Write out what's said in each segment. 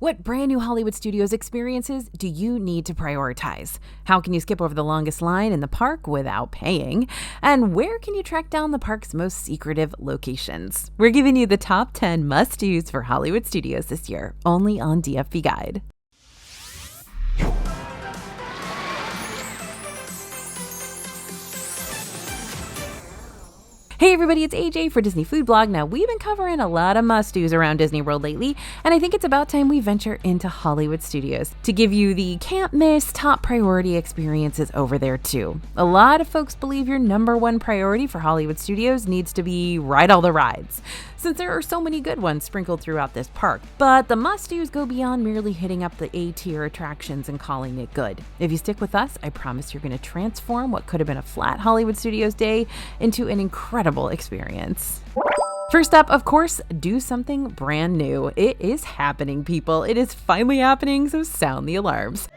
What brand new Hollywood Studios experiences do you need to prioritize? How can you skip over the longest line in the park without paying? And where can you track down the park's most secretive locations? We're giving you the top 10 must-dos for Hollywood Studios this year, only on DFB Guide. Hey everybody, it's AJ for Disney Food Blog. Now, we've been covering a lot of must-dos around Disney World lately, and I think it's about time we venture into Hollywood Studios to give you the can't-miss top priority experiences over there too. A lot of folks believe your number one priority for Hollywood Studios needs to be ride all the rides, since there are so many good ones sprinkled throughout this park. But the must-dos go beyond merely hitting up the A-tier attractions and calling it good. If you stick with us, I promise you're going to transform what could have been a flat Hollywood Studios day into an incredible experience. First up, of course, do something brand new. It is happening, people. It is finally happening, so sound the alarms.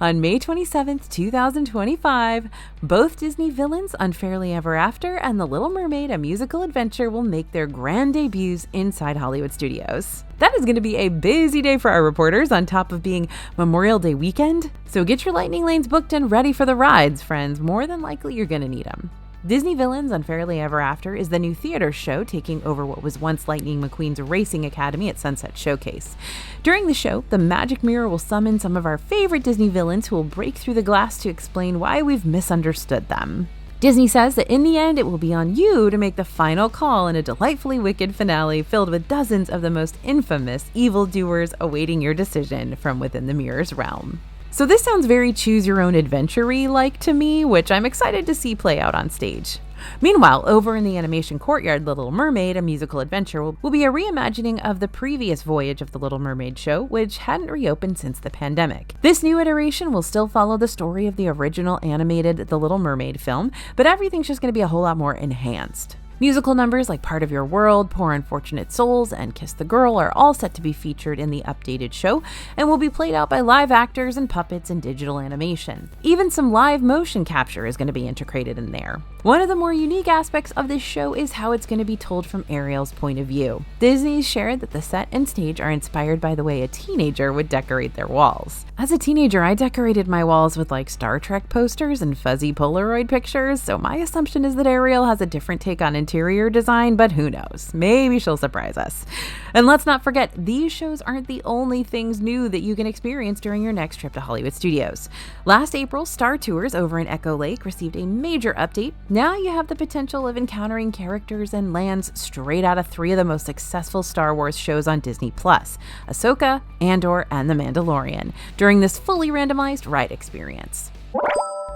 On May 27th, 2025, both Disney villains Unfairly Ever After and The Little Mermaid: A Musical Adventure will make their grand debuts inside Hollywood Studios. That is going to be a busy day for our reporters, on top of being Memorial Day weekend. So get your lightning lanes booked and ready for the rides, friends. More than likely, you're going to need them. Disney Villains Unfairly Ever After is the new theater show taking over what was once Lightning McQueen's Racing Academy at Sunset Showcase. During the show, the Magic Mirror will summon some of our favorite Disney villains who will break through the glass to explain why we've misunderstood them. Disney says that in the end, it will be on you to make the final call in a delightfully wicked finale filled with dozens of the most infamous evildoers awaiting your decision from within the mirror's realm. So this sounds very choose-your-own-adventure-y like to me, which I'm excited to see play out on stage. Meanwhile, over in the animation courtyard, The Little Mermaid: A Musical Adventure will be a reimagining of the previous voyage of The Little Mermaid show, which hadn't reopened since the pandemic. This new iteration will still follow the story of the original animated The Little Mermaid film, but everything's just going to be a whole lot more enhanced. Musical numbers like Part of Your World, Poor Unfortunate Souls, and Kiss the Girl are all set to be featured in the updated show and will be played out by live actors and puppets and digital animation. Even some live motion capture is going to be integrated in there. One of the more unique aspects of this show is how it's going to be told from Ariel's point of view. Disney's shared that the set and stage are inspired by the way a teenager would decorate their walls. As a teenager, I decorated my walls with Star Trek posters and fuzzy Polaroid pictures, so my assumption is that Ariel has a different take on interior design, but who knows? Maybe she'll surprise us. And let's not forget, these shows aren't the only things new that you can experience during your next trip to Hollywood Studios. Last April, Star Tours over in Echo Lake received a major update. Now you have the potential of encountering characters and lands straight out of three of the most successful Star Wars shows on Disney+, Ahsoka, Andor, and The Mandalorian, during this fully randomized ride experience.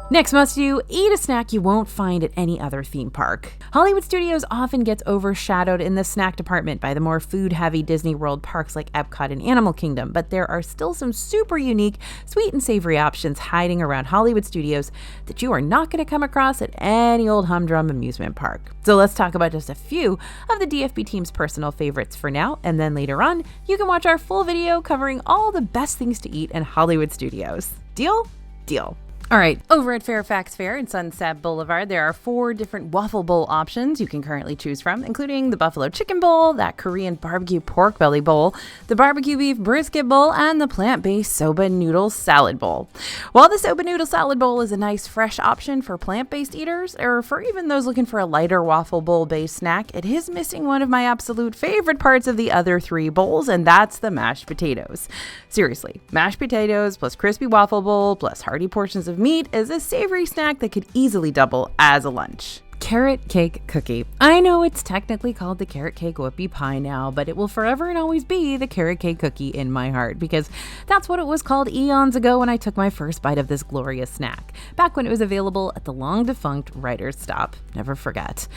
Next must-do, eat a snack you won't find at any other theme park. Hollywood Studios often gets overshadowed in the snack department by the more food-heavy Disney World parks like Epcot and Animal Kingdom, but there are still some super unique, sweet and savory options hiding around Hollywood Studios that you are not going to come across at any old humdrum amusement park. So let's talk about just a few of the DFB team's personal favorites for now, and then later on, you can watch our full video covering all the best things to eat in Hollywood Studios. Deal? Deal. All right, over at Fairfax Fair and Sunset Boulevard, there are 4 different waffle bowl options you can currently choose from, including the Buffalo Chicken Bowl, that Korean barbecue pork belly bowl, the barbecue beef brisket bowl, and the plant-based soba noodle salad bowl. While the soba noodle salad bowl is a nice fresh option for plant-based eaters, or for even those looking for a lighter waffle bowl-based snack, it is missing one of my absolute favorite parts of the other 3 bowls, and that's the mashed potatoes. Seriously, mashed potatoes plus crispy waffle bowl plus hearty portions of meat is a savory snack that could easily double as a lunch. Carrot cake cookie. I know it's technically called the carrot cake whoopie pie now, but it will forever and always be the carrot cake cookie in my heart, because that's what it was called eons ago when I took my first bite of this glorious snack, back when it was available at the long-defunct Writer's Stop. Never forget.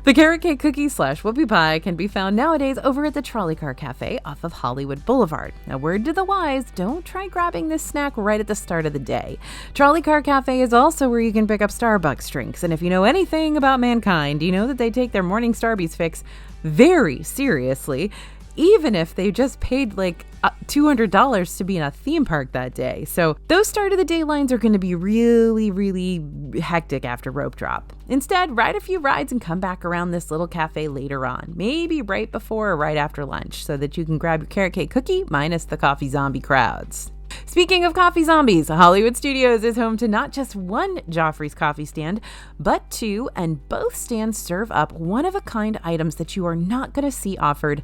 The carrot cake cookie / whoopie pie can be found nowadays over at the Trolley Car Cafe off of Hollywood Boulevard. Now, word to the wise, don't try grabbing this snack right at the start of the day. Trolley Car Cafe is also where you can pick up Starbucks drinks, and if you know anything about mankind, you know that they take their morning Starbucks fix very seriously. even if they just paid like $200 to be in a theme park that day. So those start of the day lines are going to be really, really hectic after rope drop. Instead, ride a few rides and come back around this little cafe later on, maybe right before or right after lunch, so that you can grab your carrot cake cookie minus the coffee zombie crowds. Speaking of coffee zombies, Hollywood Studios is home to not just one Joffrey's coffee stand, but two, and both stands serve up one-of-a-kind items that you are not going to see offered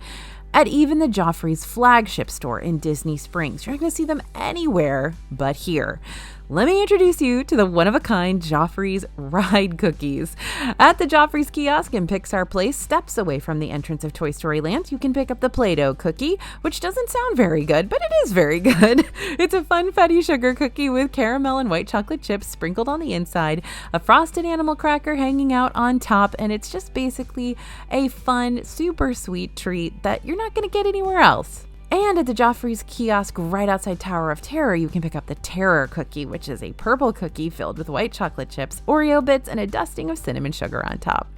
at even the Joffrey's flagship store in Disney Springs. You're not going to see them anywhere but here. Let me introduce you to the one-of-a-kind Joffrey's Ride cookies. At the Joffrey's kiosk in Pixar Place, steps away from the entrance of Toy Story Land, you can pick up the Play-Doh cookie, which doesn't sound very good, but it is very good. It's a funfetti sugar cookie with caramel and white chocolate chips sprinkled on the inside, a frosted animal cracker hanging out on top, and it's just basically a fun, super sweet treat that you're not going to get anywhere else. And at the Joffrey's kiosk right outside Tower of Terror, you can pick up the Terror cookie, which is a purple cookie filled with white chocolate chips, Oreo bits, and a dusting of cinnamon sugar on top.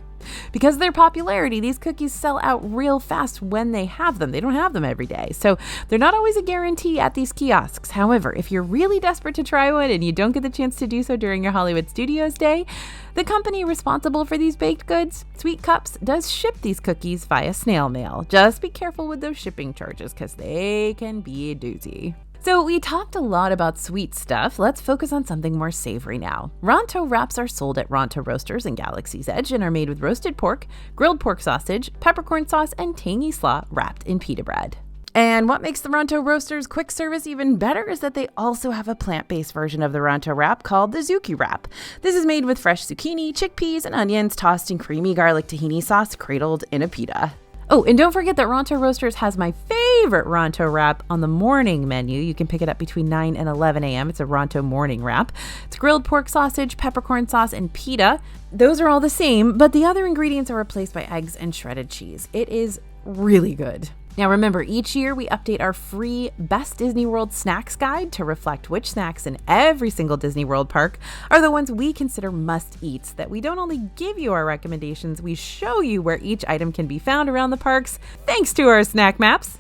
Because of their popularity, these cookies sell out real fast when they have them. They don't have them every day, so they're not always a guarantee at these kiosks. However, if you're really desperate to try one and you don't get the chance to do so during your Hollywood Studios day, the company responsible for these baked goods, Sweet Cups, does ship these cookies via snail mail. Just be careful with those shipping charges because they can be a doozy. So we talked a lot about sweet stuff. Let's focus on something more savory now. Ronto wraps are sold at Ronto Roasters in Galaxy's Edge and are made with roasted pork, grilled pork sausage, peppercorn sauce, and tangy slaw wrapped in pita bread. And what makes the Ronto Roasters quick service even better is that they also have a plant-based version of the Ronto wrap called the Zuki wrap. This is made with fresh zucchini, chickpeas, and onions tossed in creamy garlic tahini sauce cradled in a pita. Oh, and don't forget that Ronto Roasters has my favorite Ronto wrap on the morning menu. You can pick it up between 9 and 11 a.m. It's a Ronto morning wrap. It's grilled pork sausage, peppercorn sauce, and pita. Those are all the same, but the other ingredients are replaced by eggs and shredded cheese. It is really good. Now remember, each year we update our free Best Disney World Snacks Guide to reflect which snacks in every single Disney World park are the ones we consider must-eats, that we don't only give you our recommendations, we show you where each item can be found around the parks, thanks to our snack maps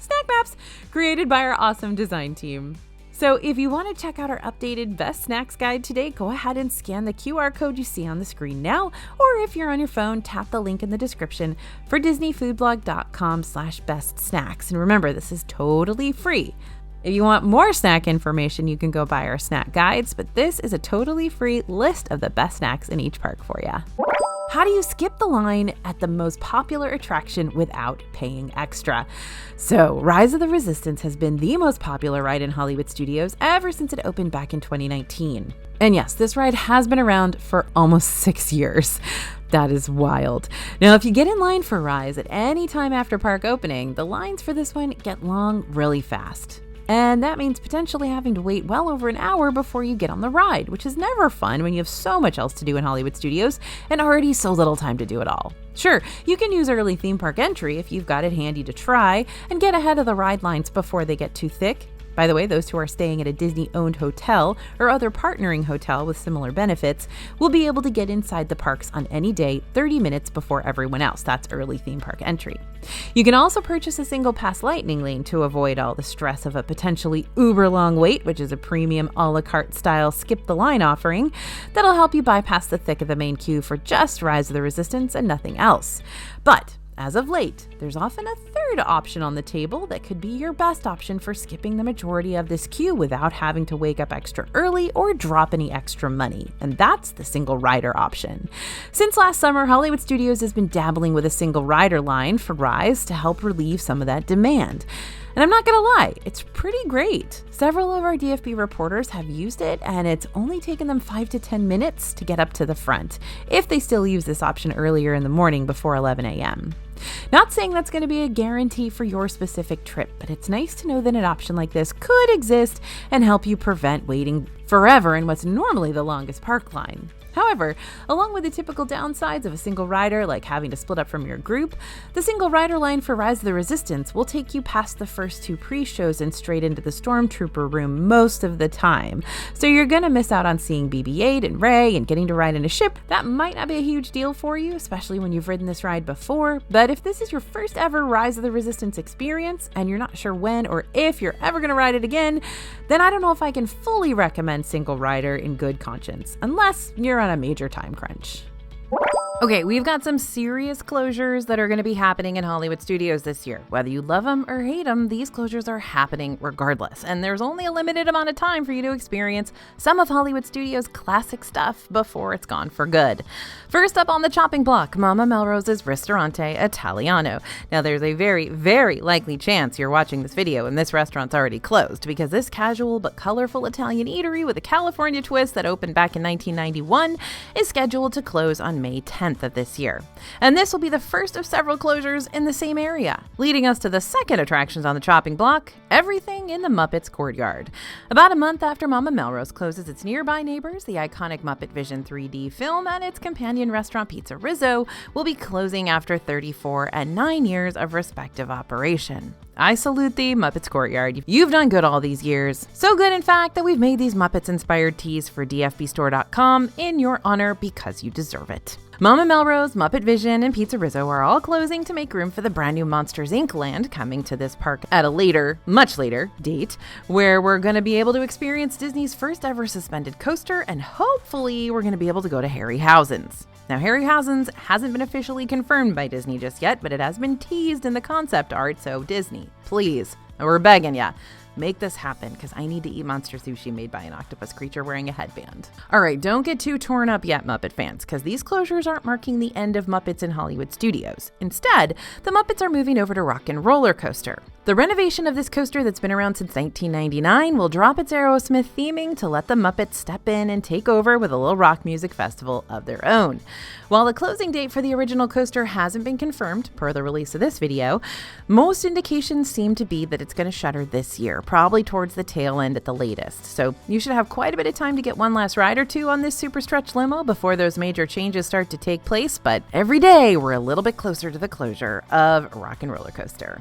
created by our awesome design team. So if you want to check out our updated Best Snacks Guide today, go ahead and scan the QR code you see on the screen now, or if you're on your phone, tap the link in the description for disneyfoodblog.com/bestsnacks. And remember, this is totally free. If you want more snack information, you can go buy our snack guides, but this is a totally free list of the best snacks in each park for you. How do you skip the line at the most popular attraction without paying extra? So, Rise of the Resistance has been the most popular ride in Hollywood Studios ever since it opened back in 2019. And yes, this ride has been around for almost 6 years. That is wild. Now, if you get in line for Rise at any time after park opening, the lines for this one get long really fast. And that means potentially having to wait well over an hour before you get on the ride, which is never fun when you have so much else to do in Hollywood Studios and already so little time to do it all. Sure, you can use early theme park entry if you've got it handy to try and get ahead of the ride lines before they get too thick. By the way, those who are staying at a Disney-owned hotel or other partnering hotel with similar benefits will be able to get inside the parks on any day 30 minutes before everyone else. That's early theme park entry. You can also purchase a single pass lightning lane to avoid all the stress of a potentially uber long wait, which is a premium a la carte style skip the line offering that'll help you bypass the thick of the main queue for just Rise of the Resistance and nothing else. But as of late, there's often a third option on the table that could be your best option for skipping the majority of this queue without having to wake up extra early or drop any extra money, and that's the single rider option. Since last summer, Hollywood Studios has been dabbling with a single rider line for Rise to help relieve some of that demand. And I'm not gonna lie, it's pretty great. Several of our DFB reporters have used it, and it's only taken them 5 to 10 minutes to get up to the front, if they still use this option earlier in the morning before 11 a.m. Not saying that's going to be a guarantee for your specific trip, but it's nice to know that an option like this could exist and help you prevent waiting forever in what's normally the longest park line. However, along with the typical downsides of a single rider, like having to split up from your group, the single rider line for Rise of the Resistance will take you past the first two pre-shows and straight into the Stormtrooper room most of the time. So you're gonna miss out on seeing BB-8 and Rey and getting to ride in a ship. That might not be a huge deal for you, especially when you've ridden this ride before, but if this is your first ever Rise of the Resistance experience and you're not sure when or if you're ever gonna ride it again, then I don't know if I can fully recommend single rider in good conscience, unless you're on a major time crunch. Okay, we've got some serious closures that are going to be happening in Hollywood studios this year. Whether you love them or hate them, these closures are happening regardless. And there's only a limited amount of time for you to experience some of Hollywood studios' classic stuff before it's gone for good. First up on the chopping block, Mama Melrose's Ristorante Italiano. Now, there's a very, very likely chance you're watching this video and this restaurant's already closed, because this casual but colorful Italian eatery with a California twist that opened back in 1991 is scheduled to close on May 10th of this year. And this will be the first of several closures in the same area, leading us to the second attractions on the chopping block, everything in the Muppets Courtyard. About a month after Mama Melrose closes its nearby neighbors, the iconic Muppet Vision 3D film and its companion restaurant Pizza Rizzo will be closing after 34 and 9 years of respective operation. I salute thee, Muppets Courtyard. You've done good all these years. So good, in fact, that we've made these Muppets-inspired tees for dfbstore.com in your honor because you deserve it. Mama Melrose, Muppet Vision, and Pizza Rizzo are all closing to make room for the brand new Monsters, Inc. land coming to this park at a later, much later, date, where we're going to be able to experience Disney's first ever suspended coaster, and hopefully we're going to be able to go to Harryhausen's. Now, Harryhausen's hasn't been officially confirmed by Disney just yet, but it has been teased in the concept art, so Disney, please, we're begging ya. Make this happen, because I need to eat monster sushi made by an octopus creature wearing a headband. All right, don't get too torn up yet, Muppet fans, because these closures aren't marking the end of Muppets in Hollywood studios. Instead, the Muppets are moving over to Rock and Roller Coaster. The renovation of this coaster that's been around since 1999 will drop its Aerosmith theming to let the Muppets step in and take over with a little rock music festival of their own. While the closing date for the original coaster hasn't been confirmed, per the release of this video, most indications seem to be that it's going to shutter this year, probably towards the tail end at the latest. So you should have quite a bit of time to get one last ride or two on this super stretch limo before those major changes start to take place, but every day we're a little bit closer to the closure of Rock and Roller Coaster.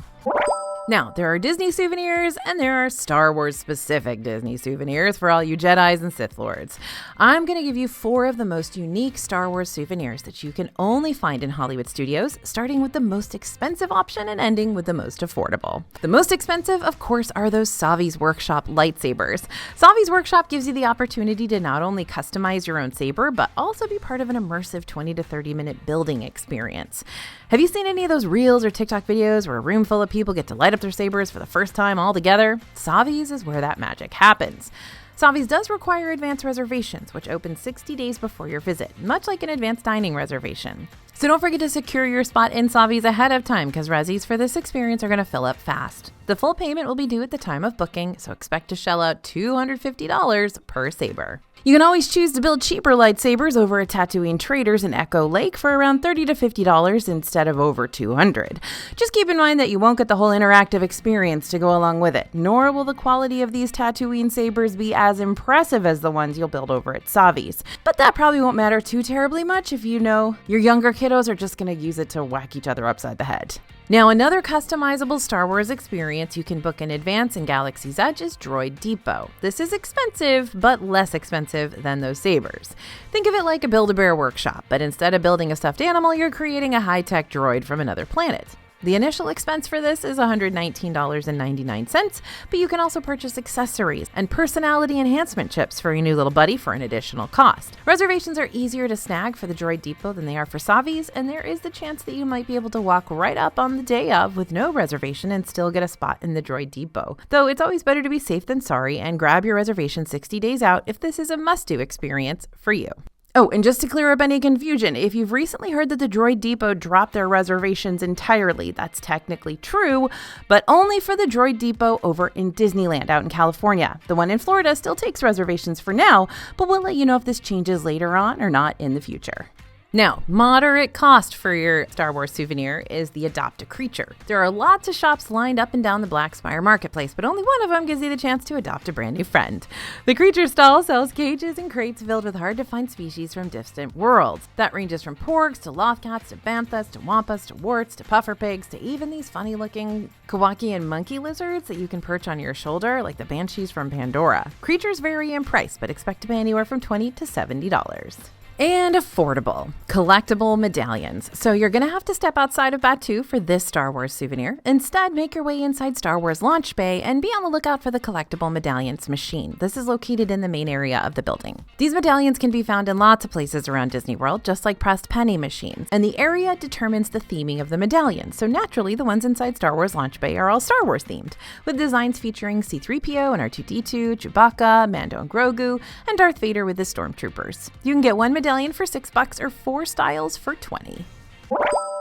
Now, there are Disney souvenirs and there are Star Wars specific Disney souvenirs for all you Jedis and Sith Lords. I'm going to give you 4 of the most unique Star Wars souvenirs that you can only find in Hollywood studios, starting with the most expensive option and ending with the most affordable. The most expensive, of course, are those Savi's Workshop lightsabers. Savi's Workshop gives you the opportunity to not only customize your own saber, but also be part of an immersive 20 to 30 minute building experience. Have you seen any of those reels or TikTok videos where a room full of people get to light up their sabers for the first time all together? Savi's is where that magic happens. Savi's does require advance reservations, which open 60 days before your visit, much like an advanced dining reservation. So don't forget to secure your spot in Savi's ahead of time, because resis for this experience are going to fill up fast. The full payment will be due at the time of booking, so expect to shell out $250 per saber. You can always choose to build cheaper lightsabers over at Tatooine Traders in Echo Lake for around $30 to $50 instead of over $200. Just keep in mind that you won't get the whole interactive experience to go along with it, nor will the quality of these Tatooine sabers be as impressive as the ones you'll build over at Savi's. But that probably won't matter too terribly much if you know your younger kiddos are just going to use it to whack each other upside the head. Now, another customizable Star Wars experience you can book in advance in Galaxy's Edge is Droid Depot. This is expensive, but less expensive than those sabers. Think of it like a Build-A-Bear workshop, but instead of building a stuffed animal, you're creating a high-tech droid from another planet. The initial expense for this is $119.99, but you can also purchase accessories and personality enhancement chips for your new little buddy for an additional cost. Reservations are easier to snag for the Droid Depot than they are for Savi's, and there is the chance that you might be able to walk right up on the day of with no reservation and still get a spot in the Droid Depot. Though it's always better to be safe than sorry and grab your reservation 60 days out if this is a must-do experience for you. Oh, and just to clear up any confusion, if you've recently heard that the Droid Depot dropped their reservations entirely, that's technically true, but only for the Droid Depot over in Disneyland out in California. The one in Florida still takes reservations for now, but we'll let you know if this changes later on or not in the future. Now, moderate cost for your Star Wars souvenir is the Adopt a Creature. There are lots of shops lined up and down the Blackspire Marketplace, but only one of them gives you the chance to adopt a brand new friend. The Creature stall sells cages and crates filled with hard-to-find species from distant worlds. That ranges from porgs to lothcats to banthas to wampas to warts to puffer pigs to even these funny-looking Kowakian monkey lizards that you can perch on your shoulder like the banshees from Pandora. Creatures vary in price, but expect to pay anywhere from $20 to $70. And affordable, collectible medallions. So you're going to have to step outside of Batuu for this Star Wars souvenir. Instead, make your way inside Star Wars Launch Bay and be on the lookout for the collectible medallions machine. This is located in the main area of the building. These medallions can be found in lots of places around Disney World, just like pressed penny machines. And the area determines the theming of the medallions. So naturally, the ones inside Star Wars Launch Bay are all Star Wars themed, with designs featuring C-3PO and R2-D2, Chewbacca, Mando and Grogu, and Darth Vader with his stormtroopers. You can get one medallion for $6 or 4 styles for $20.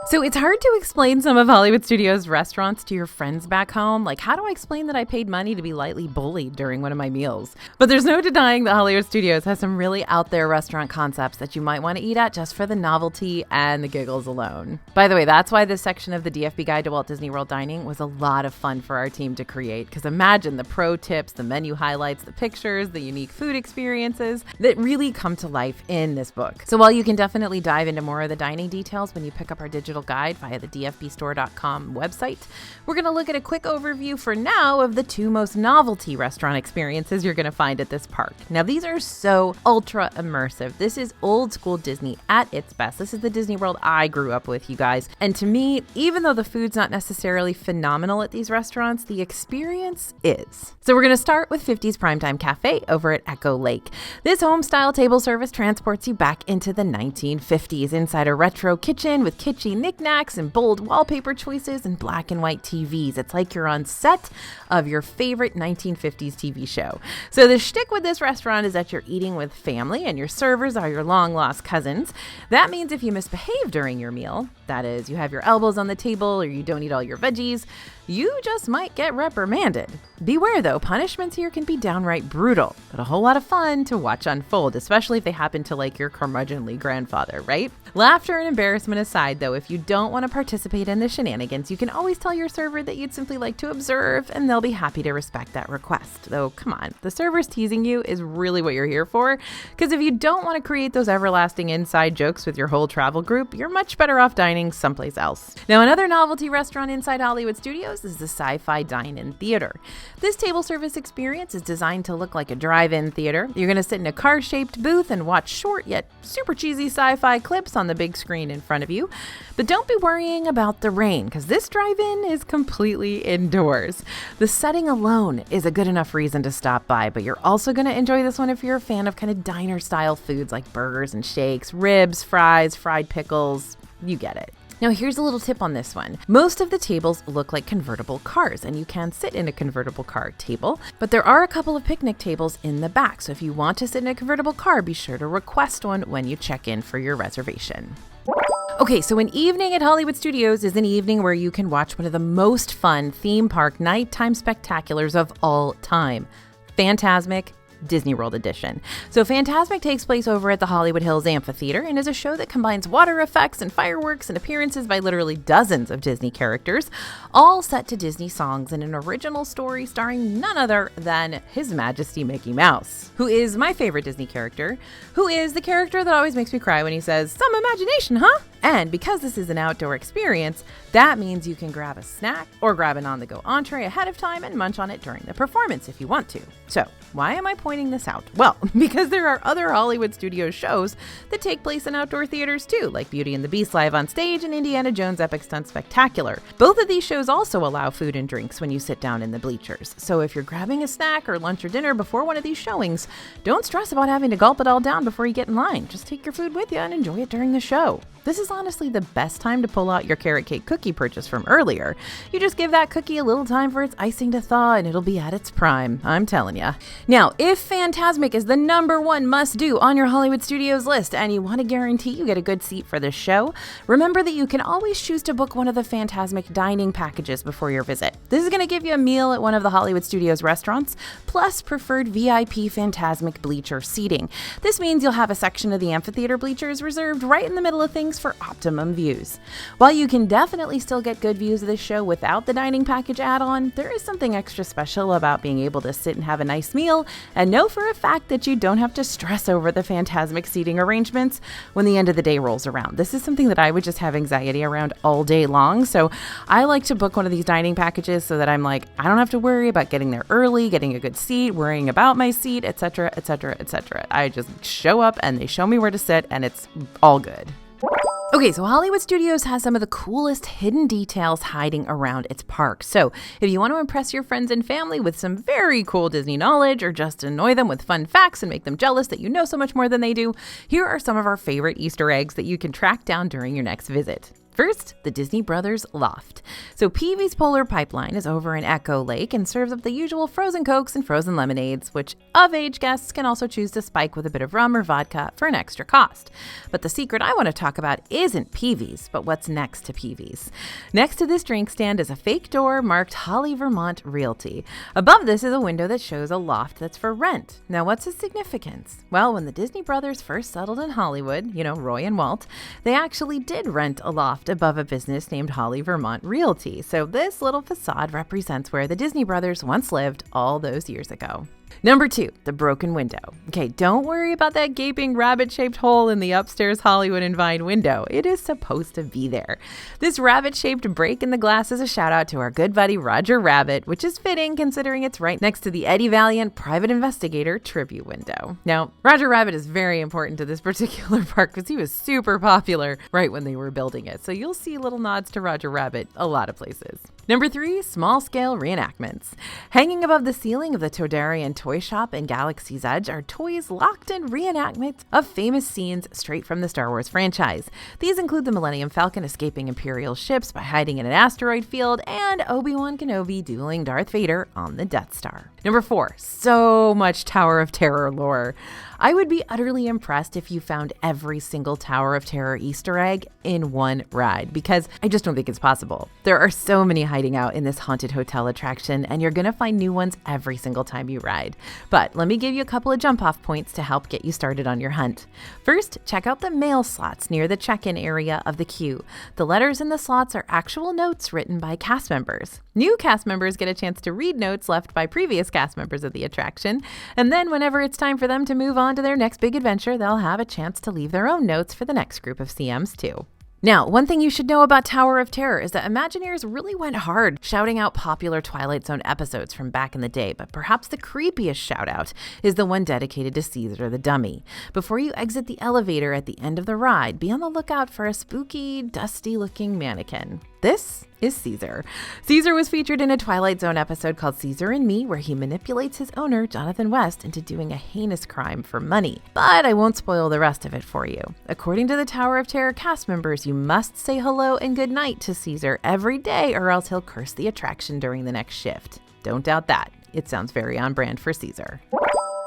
So it's hard to explain some of Hollywood Studios' restaurants to your friends back home. Like, how do I explain that I paid money to be lightly bullied during one of my meals? But there's no denying that Hollywood Studios has some really out there restaurant concepts that you might want to eat at just for the novelty and the giggles alone. By the way, that's why this section of the DFB Guide to Walt Disney World Dining was a lot of fun for our team to create. Because imagine the pro tips, the menu highlights, the pictures, the unique food experiences that really come to life in this book. So while you can definitely dive into more of the dining details when you pick up our digital guide via the dfbstore.com website, we're going to look at a quick overview for now of the 2 most novelty restaurant experiences you're going to find at this park. Now, these are so ultra immersive. This is old school Disney at its best. This is the Disney World I grew up with, you guys. And to me, even though the food's not necessarily phenomenal at these restaurants, the experience is. So we're going to start with 50s Primetime Cafe over at Echo Lake. This home-style table service transports you back into the 1950s inside a retro kitchen with kitschy knickknacks and bold wallpaper choices and black and white TVs. It's like you're on set of your favorite 1950s TV show. So the shtick with this restaurant is that you're eating with family and your servers are your long-lost cousins. That means if you misbehave during your meal, that is, you have your elbows on the table or you don't eat all your veggies, you just might get reprimanded. Beware though, punishments here can be downright brutal, but a whole lot of fun to watch unfold, especially if they happen to like your curmudgeonly grandfather, right? Laughter and embarrassment aside though, if you don't want to participate in the shenanigans, you can always tell your server that you'd simply like to observe and they'll be happy to respect that request. Though, come on, the servers teasing you is really what you're here for, because if you don't want to create those everlasting inside jokes with your whole travel group, you're much better off dining someplace else. Now, another novelty restaurant inside Hollywood Studios is the Sci-Fi Dine-In Theater. This table service experience is designed to look like a drive-in theater. You're going to sit in a car-shaped booth and watch short yet super cheesy sci-fi clips on the big screen in front of you. But don't be worrying about the rain, because this drive-in is completely indoors. The setting alone is a good enough reason to stop by, but you're also going to enjoy this one if you're a fan of kind of diner-style foods like burgers and shakes, ribs, fries, fried pickles. You get it. Now, here's a little tip on this one. Most of the tables look like convertible cars, and you can sit in a convertible car table, but there are a couple of picnic tables in the back. So if you want to sit in a convertible car, be sure to request one when you check in for your reservation. Okay, so an evening at Hollywood Studios is an evening where you can watch one of the most fun theme park nighttime spectaculars of all time, Fantasmic Disney World Edition. So Fantasmic takes place over at the Hollywood Hills Amphitheater and is a show that combines water effects and fireworks and appearances by literally dozens of Disney characters, all set to Disney songs in an original story starring none other than His Majesty Mickey Mouse, who is my favorite Disney character, who is the character that always makes me cry when he says, "Some imagination, huh?" And because this is an outdoor experience, that means you can grab a snack or grab an on-the-go entree ahead of time and munch on it during the performance if you want to. So, why am I pointing this out? Well, because there are other Hollywood Studios shows that take place in outdoor theaters too, like Beauty and the Beast Live on Stage and Indiana Jones Epic Stunt Spectacular. Both of these shows also allow food and drinks when you sit down in the bleachers. So if you're grabbing a snack or lunch or dinner before one of these showings, don't stress about having to gulp it all down before you get in line. Just take your food with you and enjoy it during the show. This is is honestly the best time to pull out your carrot cake cookie purchase from earlier. You just give that cookie a little time for its icing to thaw and it'll be at its prime, I'm telling ya. Now, if Fantasmic is the #1 must-do on your Hollywood Studios list and you want to guarantee you get a good seat for this show, remember that you can always choose to book one of the Fantasmic dining packages before your visit. This is going to give you a meal at one of the Hollywood Studios restaurants, plus preferred VIP Fantasmic bleacher seating. This means you'll have a section of the amphitheater bleachers reserved right in the middle of things for optimum views. While you can definitely still get good views of this show without the dining package add-on, there is something extra special about being able to sit and have a nice meal and know for a fact that you don't have to stress over the Fantasmic seating arrangements when the end of the day rolls around. This is something that I would just have anxiety around all day long, so I like to book one of these dining packages so that I'm like, I don't have to worry about getting there early, getting a good seat, worrying about my seat, etc., etc., etc. I just show up and they show me where to sit and it's all good. Okay, so Hollywood Studios has some of the coolest hidden details hiding around its park. So if you want to impress your friends and family with some very cool Disney knowledge or just annoy them with fun facts and make them jealous that you know so much more than they do, here are some of our favorite Easter eggs that you can track down during your next visit. First, the Disney Brothers Loft. So Peavy's Polar Pipeline is over in Echo Lake and serves up the usual frozen Cokes and frozen lemonades, which of-age guests can also choose to spike with a bit of rum or vodka for an extra cost. But the secret I want to talk about isn't Peavy's, but what's next to Peavy's. Next to this drink stand is a fake door marked Holly Vermont Realty. Above this is a window that shows a loft that's for rent. Now, what's its significance? Well, when the Disney Brothers first settled in Hollywood, Roy and Walt, they actually did rent a loft above a business named Holly Vermont Realty. So this little facade represents where the Disney Brothers once lived all those years ago. Number 2, the broken window. Okay, don't worry about that gaping rabbit-shaped hole in the upstairs Hollywood and Vine window. It is supposed to be there. This rabbit-shaped break in the glass is a shout-out to our good buddy Roger Rabbit, which is fitting considering it's right next to the Eddie Valiant Private Investigator tribute window. Now, Roger Rabbit is very important to this particular park because he was super popular right when they were building it. So you'll see little nods to Roger Rabbit a lot of places. Number 3, small-scale reenactments. Hanging above the ceiling of the Toydarian Toy Shop in Galaxy's Edge are toys locked in reenactments of famous scenes straight from the Star Wars franchise. These include the Millennium Falcon escaping Imperial ships by hiding in an asteroid field and Obi-Wan Kenobi dueling Darth Vader on the Death Star. Number 4, so much Tower of Terror lore. I would be utterly impressed if you found every single Tower of Terror Easter egg in one ride, because I just don't think it's possible. There are so many hiding out in this haunted hotel attraction, and you're going to find new ones every single time you ride. But let me give you a couple of jump-off points to help get you started on your hunt. First, check out the mail slots near the check-in area of the queue. The letters in the slots are actual notes written by cast members. New cast members get a chance to read notes left by previous cast members of the attraction, and then whenever it's time for them to move on to their next big adventure, they'll have a chance to leave their own notes for the next group of CMs too. Now, one thing you should know about Tower of Terror is that Imagineers really went hard shouting out popular Twilight Zone episodes from back in the day, but perhaps the creepiest shout out is the one dedicated to Caesar the Dummy. Before you exit the elevator at the end of the ride, be on the lookout for a spooky, dusty-looking mannequin. This is Caesar. Caesar was featured in a Twilight Zone episode called Caesar and Me, where he manipulates his owner, Jonathan West, into doing a heinous crime for money. But I won't spoil the rest of it for you. According to the Tower of Terror cast members, you must say hello and goodnight to Caesar every day, or else he'll curse the attraction during the next shift. Don't doubt that. It sounds very on brand for Caesar.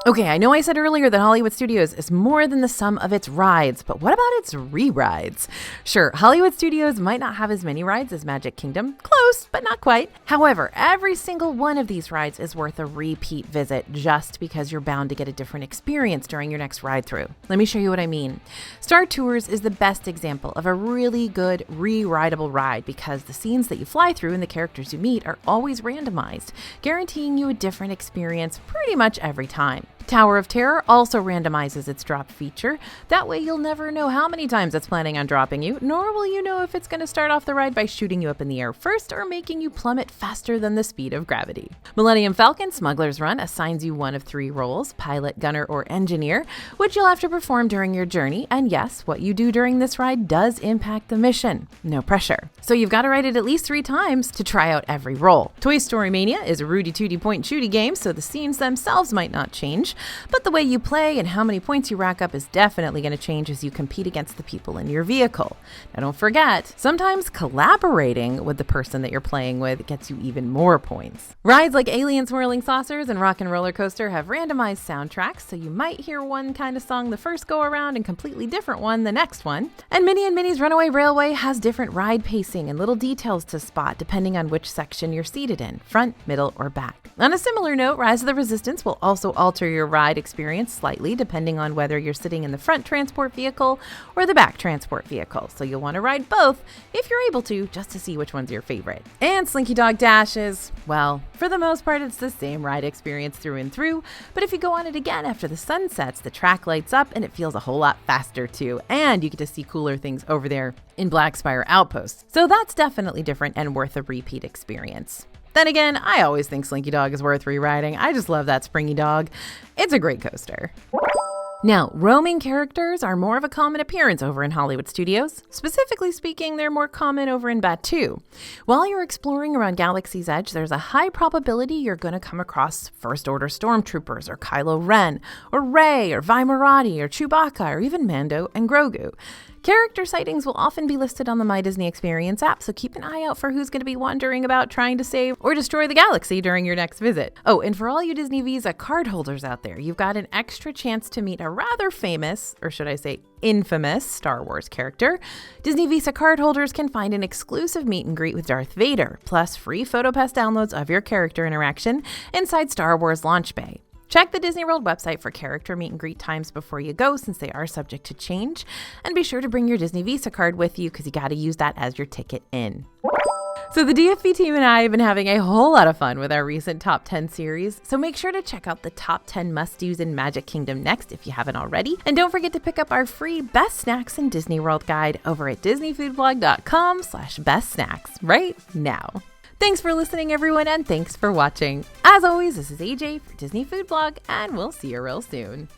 Okay, I know I said earlier that Hollywood Studios is more than the sum of its rides, but what about its re-rides? Sure, Hollywood Studios might not have as many rides as Magic Kingdom. Close, but not quite. However, every single one of these rides is worth a repeat visit just because you're bound to get a different experience during your next ride through. Let me show you what I mean. Star Tours is the best example of a really good re-rideable ride because the scenes that you fly through and the characters you meet are always randomized, guaranteeing you a different experience pretty much every time. Tower of Terror also randomizes its drop feature. That way you'll never know how many times it's planning on dropping you, nor will you know if it's going to start off the ride by shooting you up in the air first or making you plummet faster than the speed of gravity. Millennium Falcon Smuggler's Run assigns you one of 3 roles, pilot, gunner, or engineer, which you'll have to perform during your journey. And yes, what you do during this ride does impact the mission. No pressure. So you've got to ride it at least 3 times to try out every role. Toy Story Mania is a Rudy Tooty point shooty game, so the scenes themselves might not change. change, but the way you play and how many points you rack up is definitely going to change as you compete against the people in your vehicle. Now don't forget, sometimes collaborating with the person that you're playing with gets you even more points. Rides like Alien Swirling Saucers and Rock and Roller Coaster have randomized soundtracks, so you might hear one kind of song the first go around and completely different one the next one. And Minnie and Minnie's Runaway Railway has different ride pacing and little details to spot depending on which section you're seated in, front, middle, or back. On a similar note, Rise of the Resistance will also alter your ride experience slightly depending on whether you're sitting in the front transport vehicle or the back transport vehicle, so you'll want to ride both if you're able to, just to see which one's your favorite. And Slinky Dog Dash is, well, for the most part it's the same ride experience through and through, but if you go on it again after the sun sets, the track lights up and it feels a whole lot faster too, and you get to see cooler things over there in Black Spire Outpost. So that's definitely different and worth a repeat experience. Then again, I always think Slinky Dog is worth re-riding. I just love that springy dog. It's a great coaster. Now, roaming characters are more of a common appearance over in Hollywood Studios. Specifically speaking, they're more common over in Batuu. While you're exploring around Galaxy's Edge, there's a high probability you're going to come across First Order Stormtroopers or Kylo Ren, or Rey, or Vi Moradi, or Chewbacca, or even Mando and Grogu. Character sightings will often be listed on the My Disney Experience app, so keep an eye out for who's going to be wandering about trying to save or destroy the galaxy during your next visit. Oh, and for all you Disney Visa card holders out there, you've got an extra chance to meet a rather famous, or should I say infamous, Star Wars character. Disney Visa card holders can find an exclusive meet and greet with Darth Vader, plus free PhotoPass downloads of your character interaction inside Star Wars Launch Bay. Check the Disney World website for character meet and greet times before you go, since they are subject to change. And be sure to bring your Disney Visa card with you, because you got to use that as your ticket in. So the DFB team and I have been having a whole lot of fun with our recent Top 10 series, so make sure to check out the Top 10 Must-Dos in Magic Kingdom next if you haven't already. And don't forget to pick up our free Best Snacks in Disney World guide over at disneyfoodblog.com/bestsnacks right now. Thanks for listening, everyone, and thanks for watching. As always, this is AJ for Disney Food Blog, and we'll see you real soon.